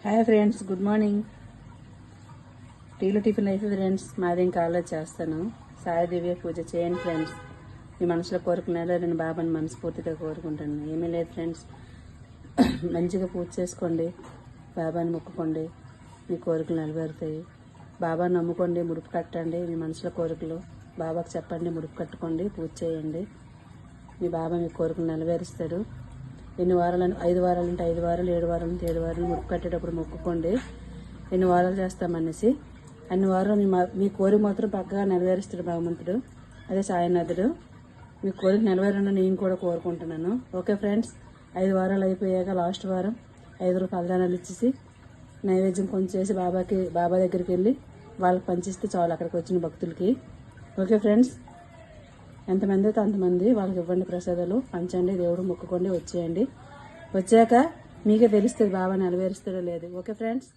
Hi friends, good morning. టీలో tiffin అయిపోయి friends, మాది ఇంకా చేస్తాను. సాయి దివ్య పూజ చేయండి ఫ్రెండ్స్. మీ మనసులో కోరుకున్నారో నేను బాబాని మనస్ఫూర్తిగా కోరుకుంటాను. ఏమీ లేదు ఫ్రెండ్స్, మంచిగా పూజ చేసుకోండి, బాబాని మొక్కుకోండి, మీ కోరికలు నెరవేరుతాయి. బాబాని నమ్ముకోండి, ముడుపు కట్టండి. మీ మనసులో కోరికలు బాబాకు చెప్పండి, ముడుపు కట్టుకోండి, పూజ చేయండి. మీ బాబా మీ కోరికలు నెరవేరుస్తాడు. ఎన్ని వారాలు 5 వారాలు అంటే 5 వారాలు, 7 వారాలు అంటే 7 వారాలు ముడుపు కట్టేటప్పుడు మొక్కుకోండి. ఎన్ని వారాలు చేస్తామనేసి అన్ని వారాలు మీ కోరిక మాత్రం పక్కగా నెరవేరుస్తాడు భగవంతుడు. అదే సాయినాథుడు. మీ కోరిక నెరవేరని నేను కూడా కోరుకుంటున్నాను. ఓకే ఫ్రెండ్స్, 5 వారాలు అయిపోయాక లాస్ట్ వారం 5 రూపాయల దానాలు ఇచ్చేసి నైవేద్యం కొంచెం చేసి బాబా దగ్గరికి వెళ్ళి వాళ్ళకి పంచిస్తే చాలు, అక్కడికి వచ్చిన భక్తులకి. ఓకే ఫ్రెండ్స్, ఎంతమంది అయితే అంతమంది వాళ్ళకి ఇవ్వండి, ప్రసాదాలు పంచండి, దేవుడు మొక్కుకోండి, వచ్చేయండి. వచ్చాక మీకే తెలుస్తుంది బాబా నెరవేరుస్తాడో లేదు. Okay friends.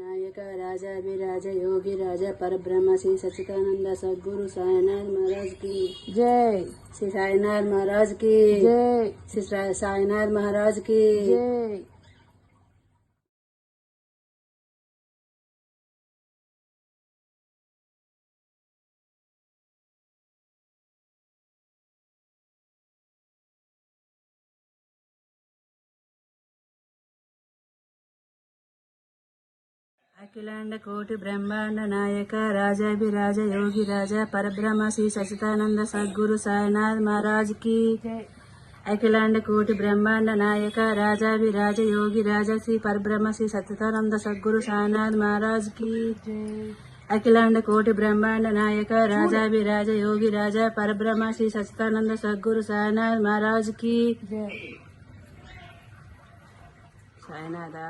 नायक राजाभिराज योगी राजा परब्रह्म श्री सच्चिदानंद सद्गुरु साईनाथ महाराज की जय। श्री साईनाथ महाराज की जय। श्री साईनाथ महाराज की जय। अखिलांड कोटि ब्रह्मांड नायक राजाभिराज योगी राजा परब्रह्म श्री सच्चिदानंद सद्गुरु साईनाथ महाराज की जय। अखिलांड कोटि ब्रह्मांड नायक राजाभिराज योगी राजा श्री परब्रह्म श्री सच्चिदानंद सद्गुरु साईनाथ महाराज की जय। अखिलांड कोटि ब्रह्मांड नायक राजाभिराज योगी राजा परब्रह्म श्री सच्चिदानंद सद्गुरु साईनाथ महाराज की जय। साईनाथ